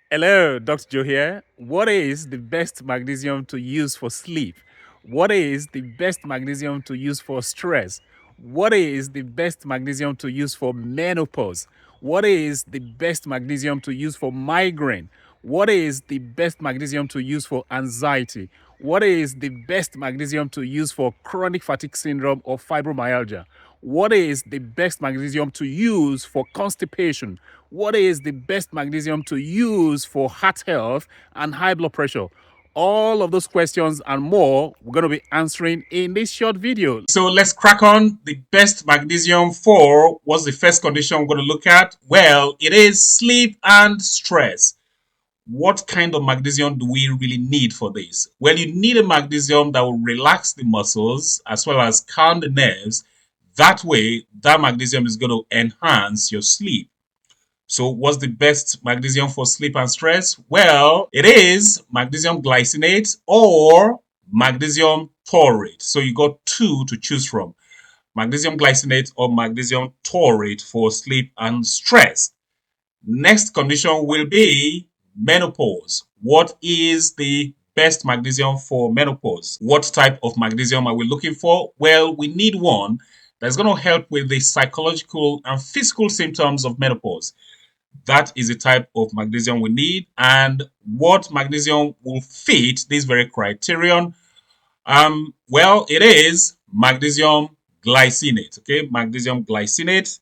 Hello, Dr. Joe here. What is the best magnesium to use for sleep? What is the best magnesium to use for stress? What is the best magnesium to use for menopause? What is the best magnesium to use for migraine? What is the best magnesium to use for anxiety? What is the best magnesium to use for chronic fatigue syndrome or fibromyalgia? What is the best magnesium to use for constipation? What is the best magnesium to use for heart health and high blood pressure? All of those questions and more we're going to be answering in this short video. So let's crack on. The best magnesium for what's the first condition we're going to look at? Well, it is sleep and stress. What kind of magnesium do we really need for this? Well, you need a magnesium that will relax the muscles as well as calm the nerves. That way, that magnesium is going to enhance your sleep. So, what's the best magnesium for sleep and stress? Well, it is magnesium glycinate or magnesium taurate. So, you got two to choose from: magnesium glycinate or magnesium taurate for sleep and stress. Next condition will be menopause. What is the best magnesium for menopause? What type of magnesium are we looking for? Well, we need one that's going to help with the psychological and physical symptoms of menopause. That is the type of magnesium we need. And what magnesium will fit this very criterion? Well, it is magnesium glycinate. Okay, magnesium glycinate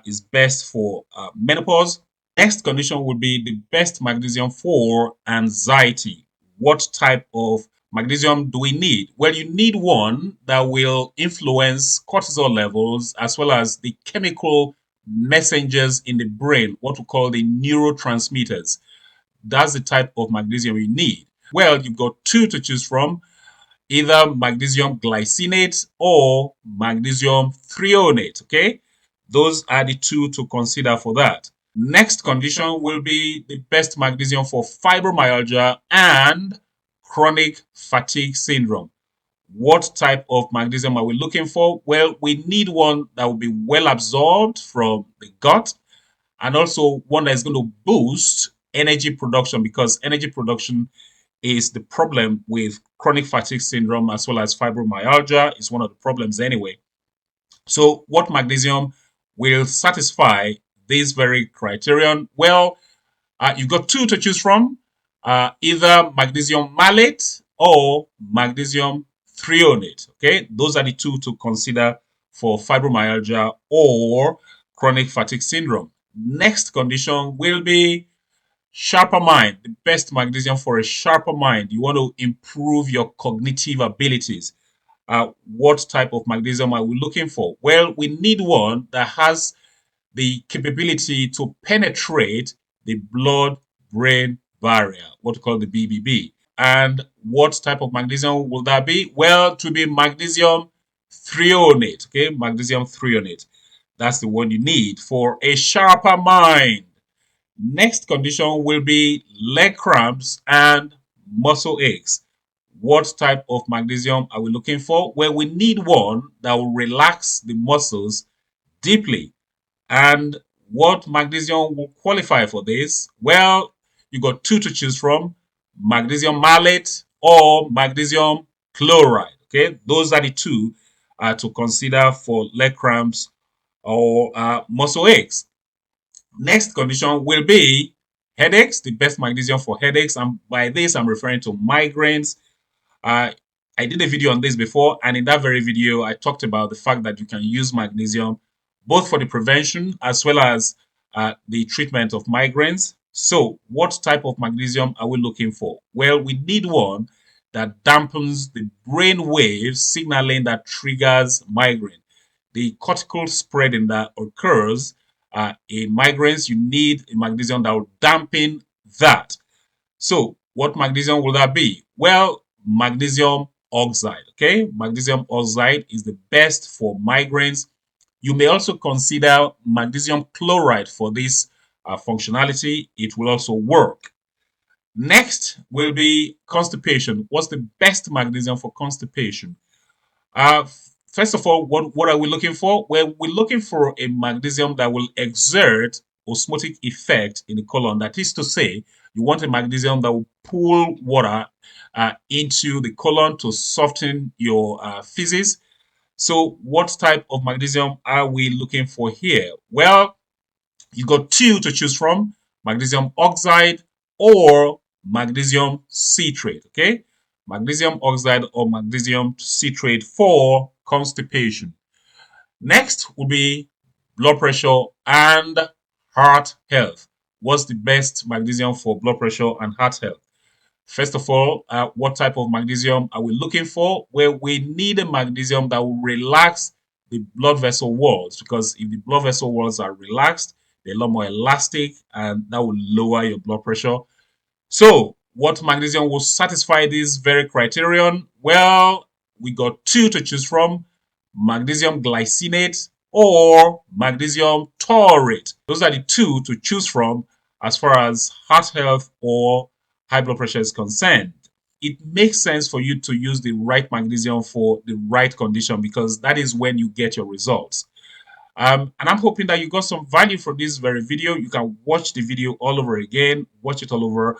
is best for menopause. Next condition would be the best magnesium for anxiety. What type of magnesium do we need? Well, you need one that will influence cortisol levels as well as the chemical messengers in the brain, what we call the neurotransmitters. That's the type of magnesium you need. Well, you've got two to choose from: either magnesium glycinate or magnesium threonate. Okay, those are the two to consider for that. Next condition will be the best magnesium for fibromyalgia and chronic fatigue syndrome. What type of magnesium are we looking for? Well, we need one that will be well absorbed from the gut and also one that is going to boost energy production, because energy production is the problem with chronic fatigue syndrome as well as fibromyalgia. Is one of the problems anyway. So, what magnesium will satisfy this very criterion? Well, you've got two to choose from: either magnesium malate or magnesium threonate. Okay, those are the two to consider for fibromyalgia or chronic fatigue syndrome. Next condition will be sharper mind. The best magnesium for a sharper mind. You want to improve your cognitive abilities. What type of magnesium are we looking for? Well, we need one that has the capability to penetrate the blood-brain barrier, what we call the BBB. And what type of magnesium will that be? Well, to be magnesium threonate. Okay, magnesium threonate. That's the one you need for a sharper mind. Next condition will be leg cramps and muscle aches. What type of magnesium are we looking for? Well, we need one that will relax the muscles deeply. And what magnesium will qualify for this? Well, you got two to choose from: magnesium malate or magnesium chloride. Okay, those are the two to consider for leg cramps or muscle aches. Next condition will be headaches, the best magnesium for headaches. And by this, I'm referring to migraines. Uh, I did a video on this before, and in that very video, I talked about the fact that you can use magnesium both for the prevention as well as the treatment of migraines. So, what type of magnesium are we looking for? Well, we need one that dampens the brain waves signaling that triggers migraine. The cortical spreading that occurs in migraines, you need a magnesium that will dampen that. So, what magnesium will that be? Well, magnesium oxide. Okay, magnesium oxide is the best for migraines. You may also consider magnesium chloride for this functionality. It will also work. Next will be constipation. What's the best magnesium for constipation? Uh, First of all, what are we looking for? Well, we're looking for a magnesium that will exert osmotic effect in the colon. That is to say, you want a magnesium that will pull water into the colon to soften your feces. So, what type of magnesium are we looking for here? Well, you got two to choose from: magnesium oxide or magnesium citrate. Okay, magnesium oxide or magnesium citrate for constipation. Next would be blood pressure and heart health. What's the best magnesium for blood pressure and heart health? First of all, what type of magnesium are we looking for? Well, we need a magnesium that will relax the blood vessel walls, because if the blood vessel walls are relaxed, they're a lot more elastic and that will lower your blood pressure. So, what magnesium will satisfy this very criterion? Well, we got two to choose from: magnesium glycinate or magnesium taurate. Those are the two to choose from as far as heart health or high blood pressure is concerned. It makes sense for you to use the right magnesium for the right condition, because that is when you get your results. And I'm hoping that you got some value from this very video. You can watch the video all over again, watch it all over,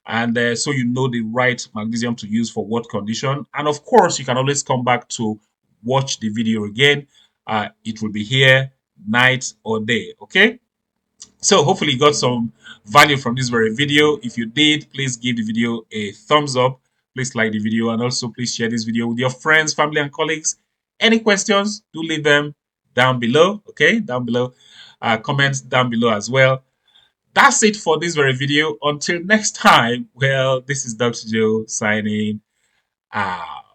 and so you know the right magnesium to use for what condition. And of course, you can always come back to watch the video again. It will be here night or day. Okay, so hopefully you got some value from this very video. If you did, please give the video a thumbs up, please like the video, and also please share this video with your friends, family, and colleagues. Any questions, do leave them down below. Okay, down below, comments down below as well. That's it for this very video. Until next time, well, this is Dr. Joe signing out.